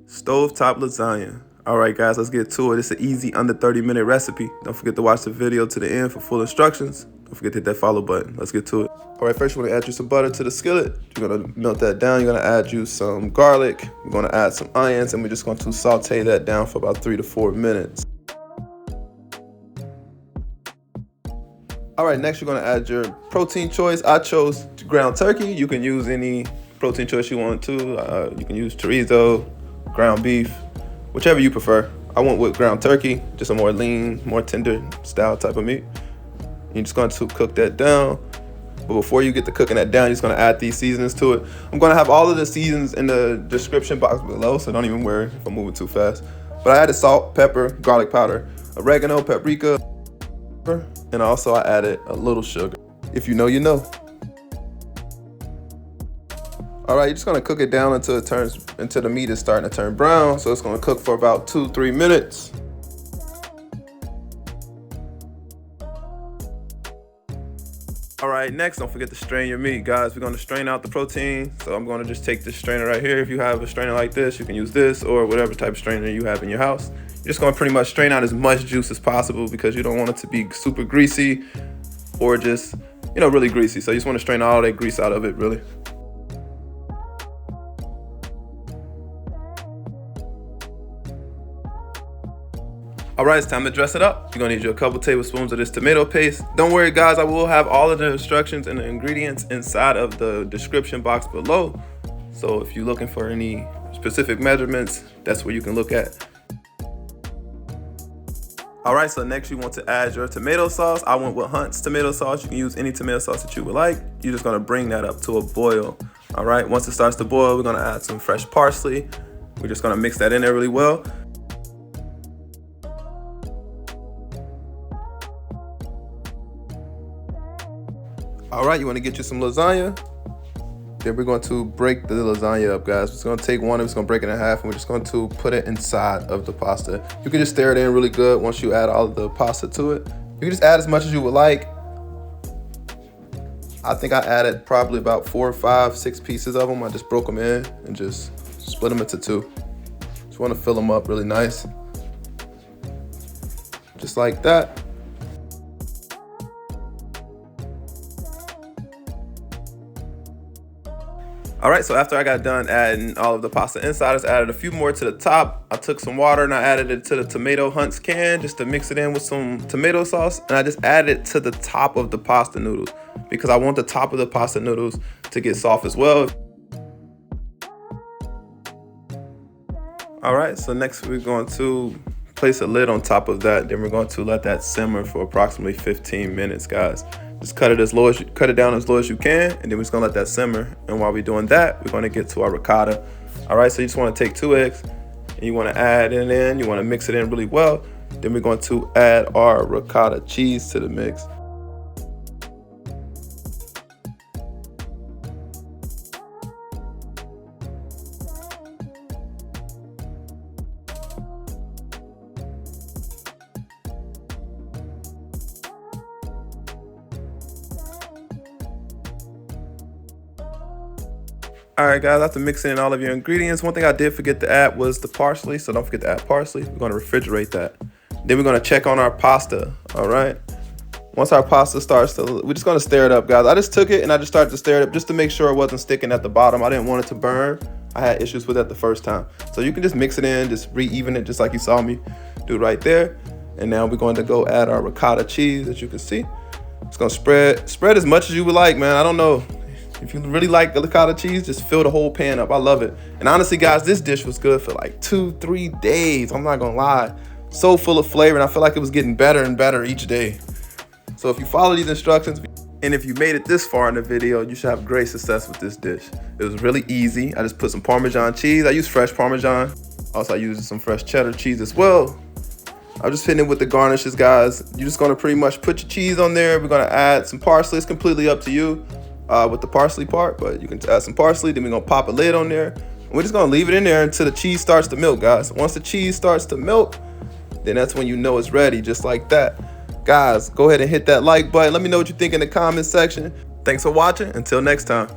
Stovetop Lasagna. Alright guys, let's get to it. It's an easy under 30-minute recipe. Don't forget to watch the video to the end for full instructions. Don't forget to hit that follow button. Let's get to it. Alright, first you want to add you some butter to the skillet. You're going to melt that down. You're going to add you some garlic. You're going to add some onions, and we're just going to saute that down for about 3 to 4 minutes. Alright, next you're going to add your protein choice. I chose ground turkey. You can use any protein choice you want to. You can use chorizo, ground beef, whichever you prefer. I went with ground turkey, just a more lean, more tender style type of meat. You're just going to cook that down. But before you get to cooking that down, you're just going to add these seasonings to it. I'm going to have all of the seasons in the description box below, so don't even worry if I'm moving too fast. But I added salt, pepper, garlic powder, oregano, paprika, and also I added a little sugar. If you know, you know. All right, you're just gonna cook it down until the meat is starting to turn brown. So it's gonna cook for about 2-3 minutes. All right, next, don't forget to strain your meat, guys. We're gonna strain out the protein. So I'm gonna just take this strainer right here. If you have a strainer like this, you can use this or whatever type of strainer you have in your house. You're just gonna pretty much strain out as much juice as possible because you don't want it to be super greasy or just, really greasy. So you just wanna strain all that grease out of it, really. All right, it's time to dress it up. You're gonna need you a couple tablespoons of this tomato paste. Don't worry guys, I will have all of the instructions and the ingredients inside of the description box below. So if you're looking for any specific measurements, that's where you can look at. All right, so next you want to add your tomato sauce. I went with Hunt's tomato sauce. You can use any tomato sauce that you would like. You're just gonna bring that up to a boil. All right, once it starts to boil, we're gonna add some fresh parsley. We're just gonna mix that in there really well. All right, you want to get you some lasagna. Then we're going to break the lasagna up, guys. We're just going to take one and we're just going to break it in half, and we're just going to put it inside of the pasta. You can just stir it in really good once you add all of the pasta to it. You can just add as much as you would like. I think I added probably about 4, 5, 6 pieces of them. I just broke them in and just split them into 2. Just want to fill them up really nice. Just like that. All right, so after I got done adding all of the pasta inside, I just added a few more to the top. I took some water and I added it to the tomato Hunt's can just to mix it in with some tomato sauce. And I just added it to the top of the pasta noodles because I want the top of the pasta noodles to get soft as well. All right, so next we're going to place a lid on top of that. Then we're going to let that simmer for approximately 15 minutes, guys. Just cut it down as low as you can, and then we're just gonna let that simmer. And while we're doing that, we're gonna get to our ricotta. All right, so you just wanna take 2 eggs, and you wanna add it in, you wanna mix it in really well. Then we're going to add our ricotta cheese to the mix. All right, guys, after mixing in all of your ingredients, one thing I did forget to add was the parsley, so don't forget to add parsley. We're gonna refrigerate that. Then we're gonna check on our pasta, all right? Once our pasta starts to, we're just gonna stir it up, guys. I just took it and I just started to stir it up just to make sure it wasn't sticking at the bottom. I didn't want it to burn. I had issues with that the first time. So you can just mix it in, just re-even it just like you saw me do right there. And now we're going to go add our ricotta cheese, as you can see. It's gonna spread as much as you would like, man. I don't know. If you really like the ricotta cheese, just fill the whole pan up. I love it. And honestly, guys, this dish was good for like 2-3 days. I'm not gonna lie. So full of flavor, and I feel like it was getting better and better each day. So if you follow these instructions, and if you made it this far in the video, you should have great success with this dish. It was really easy. I just put some Parmesan cheese. I used fresh Parmesan. Also, I used some fresh cheddar cheese as well. I'm just hitting it with the garnishes, guys. You're just gonna pretty much put your cheese on there. We're gonna add some parsley. It's completely up to you. With the parsley part, but you can add some parsley. Then we're gonna pop a lid on there. We're just gonna leave it in there until the cheese starts to melt, guys. Once the cheese starts to melt, then that's when you know it's ready, just like that. Guys, go ahead and hit that like button. Let me know what you think in the comment section. Thanks for watching. Until next time.